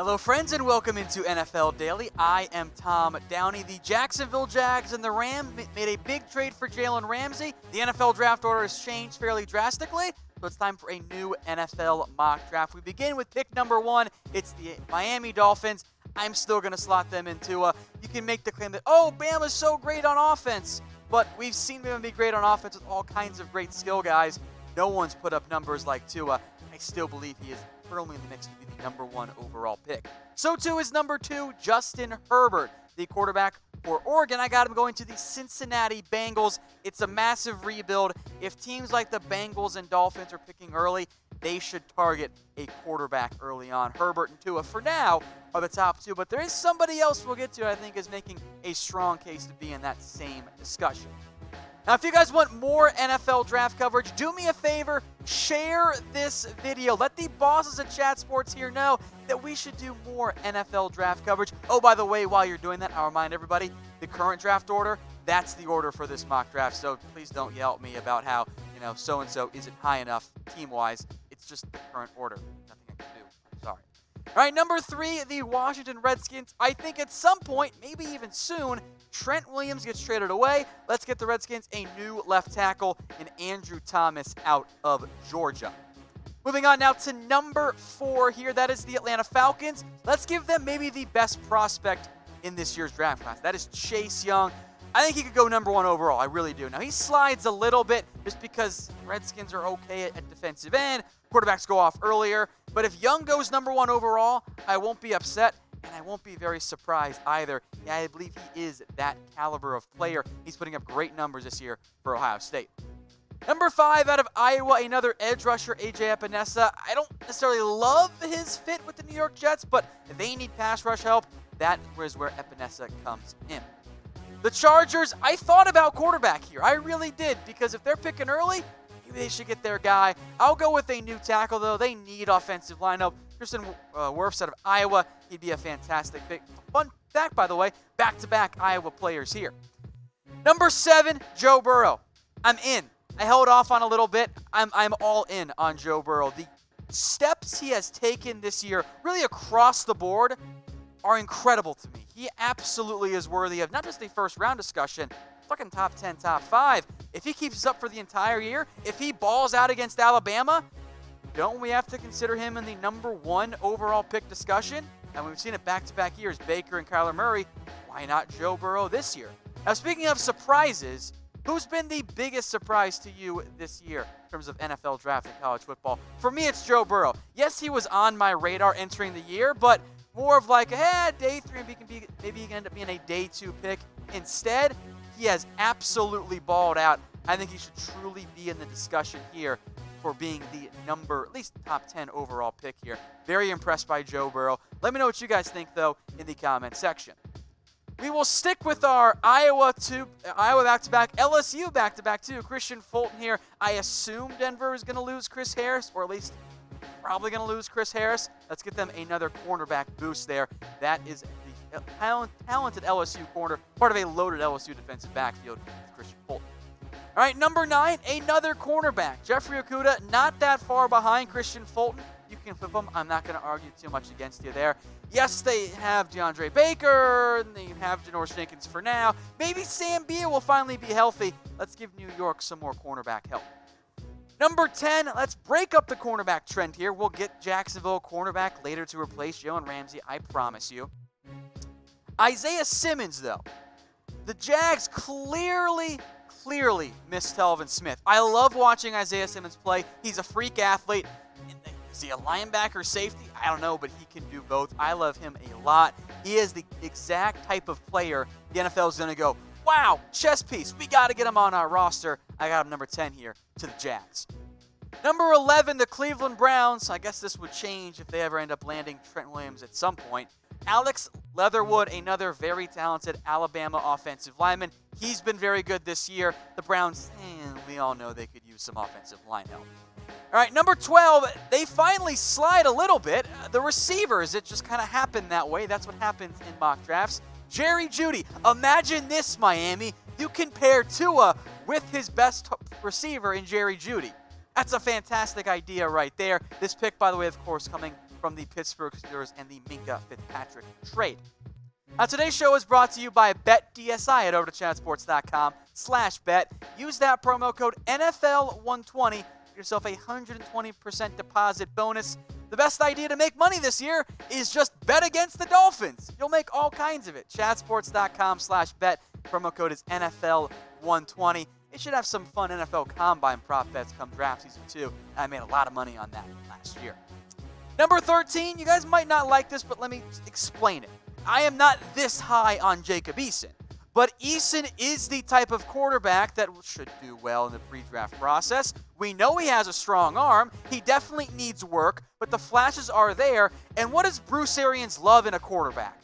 Hello, friends, and welcome into NFL Daily. I am Tom Downey. The Jacksonville Jags and the Rams made a big trade for Jalen Ramsey. The NFL draft order has changed fairly drastically, so it's time for a new NFL mock draft. We begin with pick number 1. It's the Miami Dolphins. I'm still going to slot them into you can make the claim that, oh, Bama's so great on offense, but we've seen them be great on offense with all kinds of great skill guys. No one's put up numbers like Tua. I still believe he is firmly in the mix to be the number 1 overall pick. So too is number 2, Justin Herbert, the quarterback for Oregon. I got him going to the Cincinnati Bengals. It's a massive rebuild. If teams like the Bengals and Dolphins are picking early, they should target a quarterback early on. Herbert and Tua, for now, are the top 2, but there is somebody else we'll get to I think is making a strong case to be in that same discussion. Now, if you guys want more NFL draft coverage, do me a favor, share this video. Let the bosses at Chat Sports here know that we should do more NFL draft coverage. Oh, by the way, while you're doing that, I'll remind everybody, the current draft order, that's the order for this mock draft. So please don't yell at me about how, so-and-so isn't high enough team-wise. It's just the current order. Nothing I can do. I'm sorry. All right, number 3, the Washington Redskins. I think at some point, maybe even soon, Trent Williams gets traded away. Let's get the Redskins a new left tackle and Andrew Thomas out of Georgia. Moving on now to number 4 here. That is the Atlanta Falcons. Let's give them maybe the best prospect in this year's draft class. That is Chase Young. I think he could go number 1 overall. I really do. Now, he slides a little bit just because Redskins are okay at defensive end. Quarterbacks go off earlier. But if Young goes number 1 overall, I won't be upset, and I won't be very surprised either. Yeah, I believe he is that caliber of player. He's putting up great numbers this year for Ohio State. Number 5 out of Iowa, another edge rusher, A.J. Epinesa. I don't necessarily love his fit with the New York Jets, but if they need pass rush help, that is where Epinesa comes in. The Chargers, I thought about quarterback here. I really did, because if they're picking early, maybe they should get their guy. I'll go with a new tackle, though. They need offensive lineup. Tristan Wirfs out of Iowa, he'd be a fantastic pick. Fun fact, by the way, back-to-back Iowa players here. Number 7, Joe Burrow. I'm in. I held off on a little bit. I'm all in on Joe Burrow. The steps he has taken this year, really across the board, are incredible to me. He absolutely is worthy of not just a first-round discussion, fucking top 10, top 5. If he keeps us up for the entire year, if he balls out against Alabama, don't we have to consider him in the number 1 overall pick discussion? And we've seen it back-to-back years, Baker and Kyler Murray. Why not Joe Burrow this year? Now, speaking of surprises, who's been the biggest surprise to you this year in terms of NFL draft and college football? For me, it's Joe Burrow. Yes, he was on my radar entering the year, but more of like, day 3, maybe he can end up being a day 2 pick. Instead, he has absolutely balled out. I think he should truly be in the discussion here for being the at least top 10 overall pick here. Very impressed by Joe Burrow. Let me know what you guys think, though, in the comment section. We will stick with our Iowa back-to-back, LSU back-to-back too. Christian Fulton here. I assume Denver is going to lose Chris Harris, or at least probably going to lose Chris Harris. Let's get them another cornerback boost there. That is the talented LSU corner, part of a loaded LSU defensive backfield with Christian Fulton. All right, number 9, another cornerback. Jeffrey Okudah, not that far behind Christian Fulton. You can flip them. I'm not going to argue too much against you there. Yes, they have DeAndre Baker, and they have Janoris Jenkins for now. Maybe Sam Beal will finally be healthy. Let's give New York some more cornerback help. Number 10, let's break up the cornerback trend here. We'll get Jacksonville cornerback later to replace Jalen Ramsey, I promise you. Isaiah Simmons, though. The Jags clearly missed Telvin Smith. I love watching Isaiah Simmons play. He's a freak athlete. Is he a linebacker, safety? I don't know, but he can do both. I love him a lot. He is the exact type of player the NFL is going to go, wow, chess piece. We got to get him on our roster. I got him number 10 here to the Jags. Number 11, the Cleveland Browns. I guess this would change if they ever end up landing Trent Williams at some point. Alex Leatherwood, another very talented Alabama offensive lineman. He's been very good this year. The Browns, we all know they could use some offensive line help. All right, number 12, they finally slide a little bit. The receivers, it just kind of happened that way. That's what happens in mock drafts. Jerry Jeudy. Imagine this, Miami. You can pair Tua with his best receiver in Jerry Jeudy. That's a fantastic idea right there. This pick, by the way, of course, coming from the Pittsburgh Steelers and the Minka Fitzpatrick trade. Now, today's show is brought to you by BetDSI. Head over to chatsports.com/bet. Use that promo code NFL120. Get yourself a 120% deposit bonus. The best idea to make money this year is just bet against the Dolphins. You'll make all kinds of it. Chatsports.com/bet. Promo code is NFL120. It should have some fun NFL Combine prop bets come draft season 2. I made a lot of money on that last year. Number 13, you guys might not like this, but let me explain it. I am not this high on Jacob EASON, but EASON is the type of quarterback that should do well in the pre-draft process. We know he has a strong arm. He definitely needs work, but the flashes are there. And what does Bruce Arians love in a quarterback?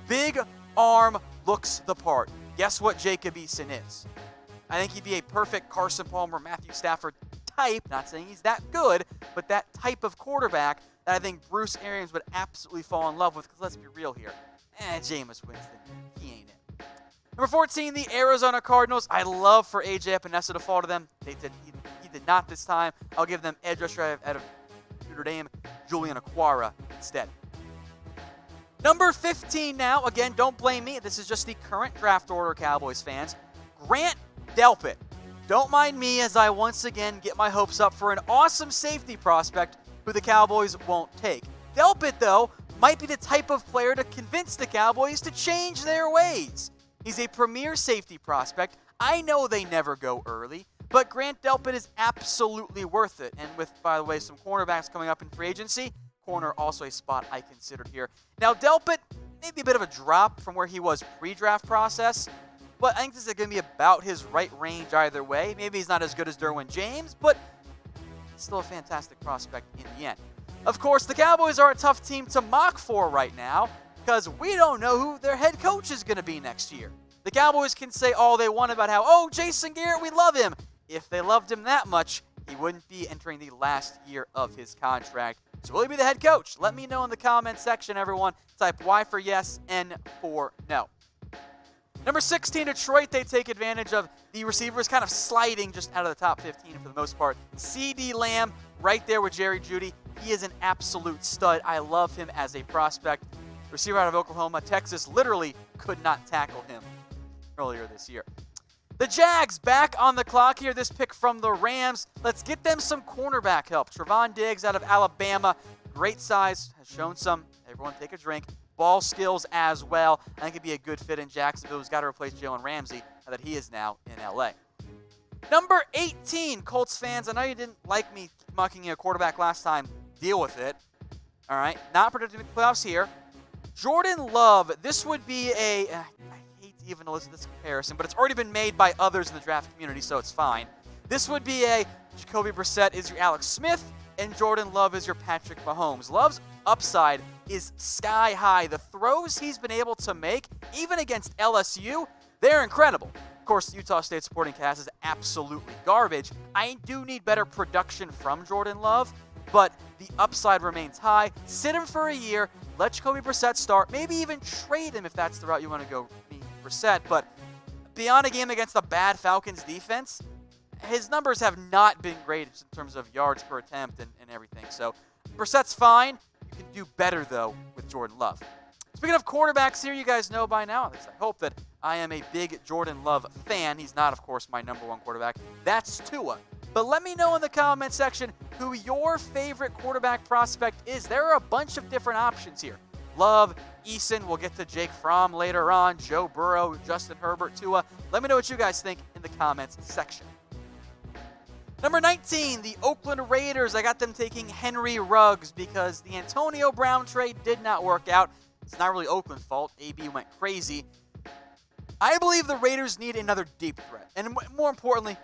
Big arm, looks the part. Guess what Jacob EASON is? I think he'd be a perfect Carson Palmer, Matthew Stafford type. Not saying he's that good, but that type of quarterback that I think Bruce Arians would absolutely fall in love with. Because let's be real here. Jameis Winston, he ain't it. Number 14, the Arizona Cardinals. I love for A.J. Epinesa to fall to them. He did not this time. I'll give them edge rusher out of Notre Dame, Julian Okwara instead. Number 15 now. Again, don't blame me. This is just the current draft order, Cowboys fans. Grant Delpit. Don't mind me as I once again get my hopes up for an awesome safety prospect who the Cowboys won't take. Delpit, though, might be the type of player to convince the Cowboys to change their ways. He's a premier safety prospect. I know they never go early, but Grant Delpit is absolutely worth it. And with, by the way, some cornerbacks coming up in free agency, corner also a spot I considered here. Now, Delpit, maybe a bit of a drop from where he was pre-draft process, but I think this is going to be about his right range either way. Maybe he's not as good as Derwin James, but still a fantastic prospect in the end. Of course, the Cowboys are a tough team to mock for right now because we don't know who their head coach is going to be next year. The Cowboys can say all they want about how, Jason Garrett, we love him. If they loved him that much, he wouldn't be entering the last year of his contract. So will he be the head coach? Let me know in the comments section, everyone. Type Y for yes, N for no. Number 16, Detroit, they take advantage of the receivers kind of sliding just out of the top 15 for the most part. CeeDee Lamb right there with Jerry Jeudy. He is an absolute stud. I love him as a prospect. Receiver out of Oklahoma. Texas literally could not tackle him earlier this year. The Jags back on the clock here. This pick from the Rams. Let's get them some cornerback help. Trevon Diggs out of Alabama. Great size. Has shown some. Everyone take a drink. Ball skills as well. I think it'd be a good fit in Jacksonville, who's got to replace Jalen Ramsey now that he is now in L.A. Number 18, Colts fans. I know you didn't like me mucking a quarterback last time. Deal with it. All right. Not predicting the playoffs here. Jordan Love. This would be I hate to even listen to this comparison, but it's already been made by others in the draft community, so it's fine. This would be Jacoby Brissett is your Alex Smith, and Jordan Love is your Patrick Mahomes. Love's upside is sky high. The throws he's been able to make, even against LSU, they're incredible. Of course, Utah State supporting cast is absolutely garbage. I do need better production from Jordan Love, but the upside remains high. Sit him for a year, let Jacoby Brissett start, maybe even trade him if that's the route you want to go, Brissett. But beyond a game against a bad Falcons defense, his numbers have not been great in terms of yards per attempt and everything. So Brissett's fine. You can do better, though, with Jordan Love. Speaking of quarterbacks here, you guys know by now, at least I hope, that I am a big Jordan Love fan. He's not, of course, my number one quarterback. That's Tua. But let me know in the comment section who your favorite quarterback prospect is. There are a bunch of different options here. Love, EASON, we'll get to Jake Fromm later on, Joe Burrow, Justin Herbert, Tua. Let me know what you guys think in the comments section. Number 19, the Oakland Raiders. I got them taking Henry Ruggs because the Antonio Brown trade did not work out. It's not really Oakland's fault. AB went crazy. I believe the Raiders need another deep threat. And more importantly,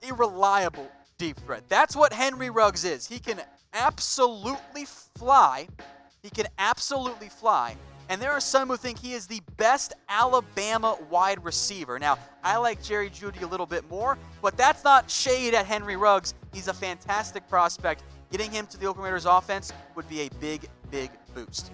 a reliable deep threat. That's what Henry Ruggs is. He can absolutely fly. And there are some who think he is the best Alabama wide receiver. Now, I like Jerry Jeudy a little bit more, but that's not shade at Henry Ruggs. He's a fantastic prospect. Getting him to the Oakland Raiders offense would be a big, big boost.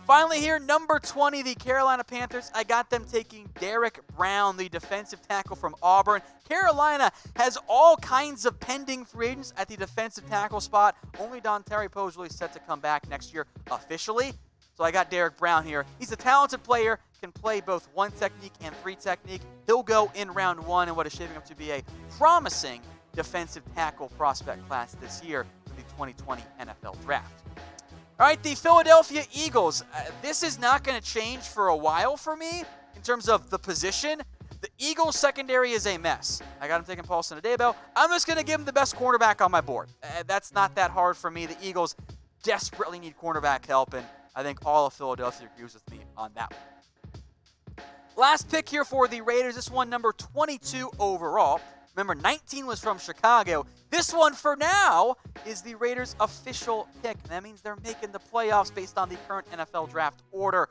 Finally here, number 20, the Carolina Panthers. I got them taking Derek Brown, the defensive tackle from Auburn. Carolina has all kinds of pending free agents at the defensive tackle spot. Only Dontari Poe is really set to come back next year officially. So I got Derek Brown here. He's a talented player, can play both one technique and three technique. He'll go in round one in what is shaping up to be a promising defensive tackle prospect class this year for the 2020 NFL Draft. All right, the Philadelphia Eagles. This is not going to change for a while for me in terms of the position. The Eagles secondary is a mess. I got him taking Paulson Adebo. I'm just going to give him the best cornerback on my board. That's not that hard for me. The Eagles desperately need cornerback help, and I think all of Philadelphia agrees with me on that one. Last pick here for the Raiders. This one, number 22 overall. Remember, 19 was from Chicago. This one, for now, is the Raiders' official pick. And that means they're making the playoffs based on the current NFL draft order.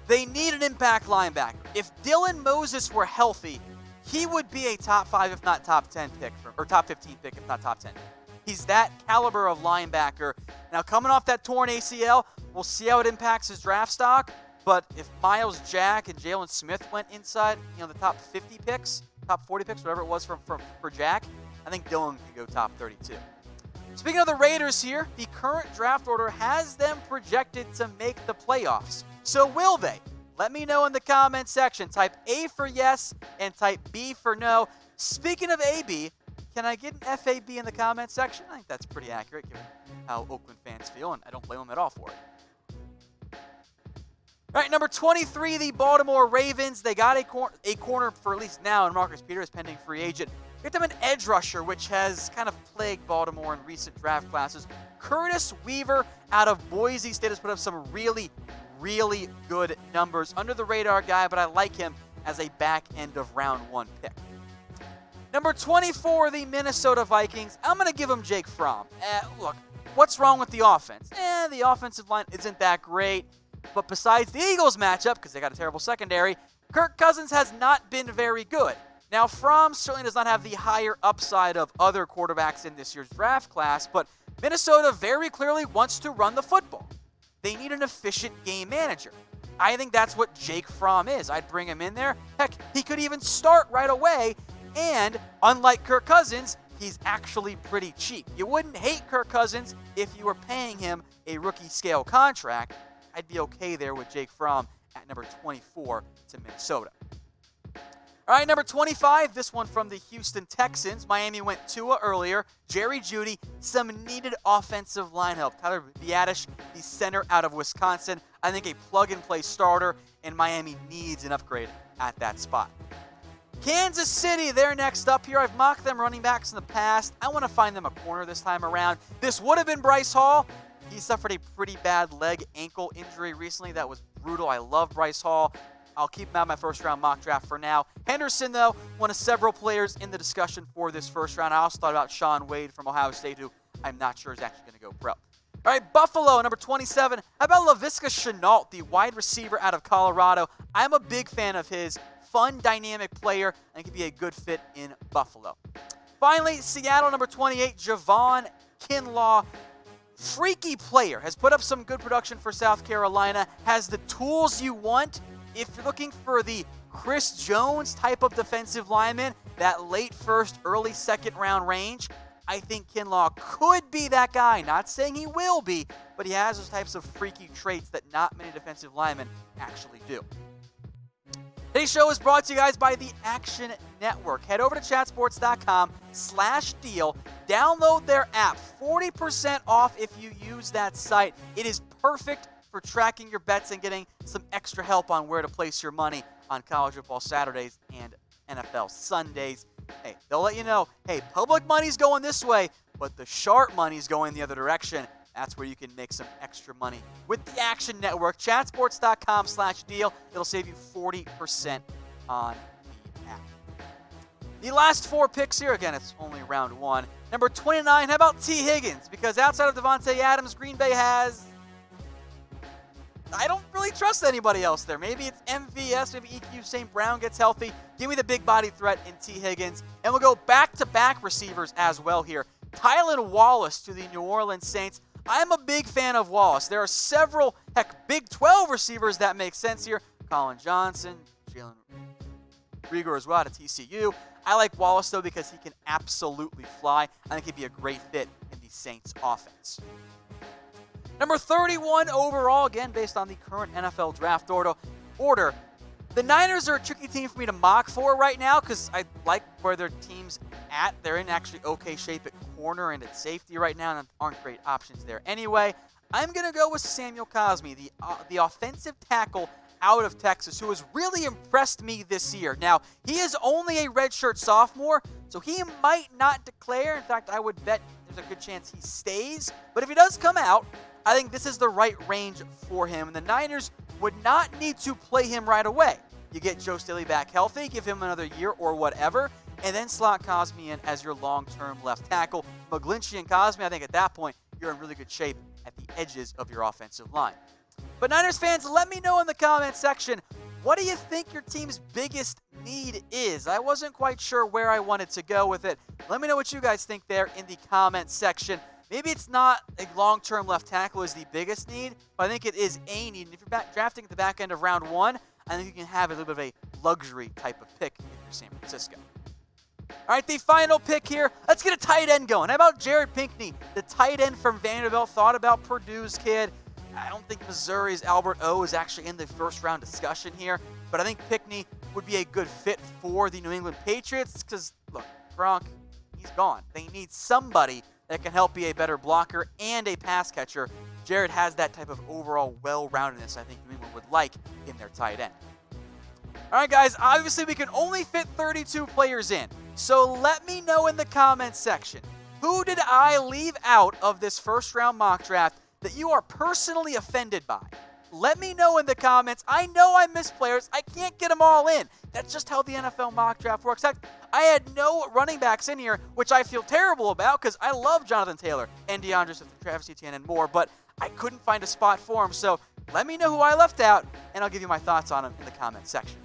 They need an impact linebacker. If Dylan Moses were healthy, he would be a top 5, if not top 10 pick, or top 15 pick, if not top 10. He's that caliber of linebacker. Now, coming off that torn ACL, we'll see how it impacts his draft stock. But if Miles Jack and Jalen Smith went inside, the top 50 picks, top 40 picks, whatever it was for Jack, I think Dylan can go top 32. Speaking of the Raiders here, the current draft order has them projected to make the playoffs. So will they? Let me know in the comment section. Type A for yes and type B for no. Speaking of AB, can I get an FAB in the comment section? I think that's pretty accurate given how Oakland fans feel, and I don't blame them at all for it. All right, number 23, the Baltimore Ravens. They got a corner for at least now, and Marcus Peters, pending free agent. Get them an edge rusher, which has kind of plagued Baltimore in recent draft classes. Curtis Weaver out of Boise State has put up some really, really good numbers. Under the radar guy, but I like him as a back end of round 1 pick. Number 24, the Minnesota Vikings. I'm going to give them Jake Fromm. Look, what's wrong with the offense? The offensive line isn't that great. But besides the Eagles matchup, because they got a terrible secondary, Kirk Cousins has not been very good. Now, Fromm certainly does not have the higher upside of other quarterbacks in this year's draft class, but Minnesota very clearly wants to run the football. They need an efficient game manager. I think that's what Jake Fromm is. I'd bring him in there. Heck, he could even start right away, and unlike Kirk Cousins, he's actually pretty cheap. You wouldn't hate Kirk Cousins if you were paying him a rookie-scale contract. I'd be okay there with Jake Fromm at number 24 to Minnesota. All right, number 25, this one from the Houston Texans. Miami went Tua earlier. Jerry Jeudy, some needed offensive line help. Tyler Biadasz, the center out of Wisconsin. I think a plug-and-play starter, and Miami needs an upgrade at that spot. Kansas City, they're next up here. I've mocked them running backs in the past. I want to find them a corner this time around. This would have been Bryce Hall. He suffered a pretty bad leg-ankle injury recently. That was brutal. I love Bryce Hall. I'll keep him out of my first-round mock draft for now. Henderson, though, one of several players in the discussion for this first round. I also thought about Shaun Wade from Ohio State, who I'm not sure is actually going to go pro. All right, Buffalo, number 27. How about Laviska Shenault, the wide receiver out of Colorado? I'm a big fan of his. Fun, dynamic player, and could be a good fit in Buffalo. Finally, Seattle, number 28, Javon Kinlaw. Freaky player, has put up some good production for South Carolina, has the tools you want. If you're looking for the Chris Jones type of defensive lineman, that late first, early second round range, I think Kinlaw could be that guy. Not saying he will be, but he has those types of freaky traits that not many defensive linemen actually do. Today's show is brought to you guys by the Action Network. Head over to chatsports.com/deal. Download their app. 40% off if you use that site. It is perfect for tracking your bets and getting some extra help on where to place your money on college football Saturdays and NFL Sundays. Hey, they'll let you know, hey, public money's going this way, but the sharp money's going the other direction. That's where you can make some extra money with the Action Network. Chatsports.com/deal. It'll save you 40% on the app. The last 4 picks here, again, it's only round 1. Number 29, how about T. Higgins? Because outside of Devontae Adams, Green Bay has... I don't really trust anybody else there. Maybe it's MVS, maybe EQ St. Brown gets healthy. Give me the big body threat in T. Higgins. And we'll go back-to-back receivers as well here. Tylan Wallace to the New Orleans Saints. I'm a big fan of Wallace. There are several, Big 12 receivers that make sense here. Colin Johnson, Jalen Rieger as well out of TCU. I like Wallace, though, because he can absolutely fly. I think he'd be a great fit in the Saints offense. Number 31 overall, again, based on the current NFL draft order. The Niners are a tricky team for me to mock for right now because I like where their team's at. They're in actually okay shape at corner and at safety right now, and aren't great options there anyway. I'm going to go with Samuel Cosmi, the offensive tackle out of Texas, who has really impressed me this year. Now, he is only a redshirt sophomore, so he might not declare. In fact, I would bet there's a good chance he stays. But if he does come out, I think this is the right range for him. And the Niners would not need to play him right away. You get Joe Staley back healthy, give him another year or whatever, and then slot Cosmi in as your long-term left tackle. McGlinchey and Cosmi, I think at that point, you're in really good shape at the edges of your offensive line. But Niners fans, let me know in the comments section, what do you think your team's biggest need is? I wasn't quite sure where I wanted to go with it. Let me know what you guys think there in the comments section. Maybe it's not a long-term left tackle is the biggest need, but I think it is a need. And if you're drafting at the back end of round 1, I think you can have a little bit of a luxury type of pick if you're San Francisco. All right, the final pick here. Let's get a tight end going. How about Jared Pinkney, the tight end from Vanderbilt? Thought about Purdue's kid. I don't think Missouri's Albert O is actually in the first-round discussion here, but I think Pinkney would be a good fit for the New England Patriots because, look, Gronk, he's gone. They need somebody that can help be a better blocker and a pass catcher. Jared has that type of overall well-roundedness I think New England would like in their tight end. All right, guys, obviously we can only fit 32 players in, so let me know in the comments section, who did I leave out of this first-round mock draft that you are personally offended by? Let me know in the comments. I know I missed players. I can't get them all in. That's just how the NFL mock draft works. I had no running backs in here, which I feel terrible about because I love Jonathan Taylor and DeAndre Swift and Travis Etienne and more, but I couldn't find a spot for him. So let me know who I left out, and I'll give you my thoughts on them in the comments section.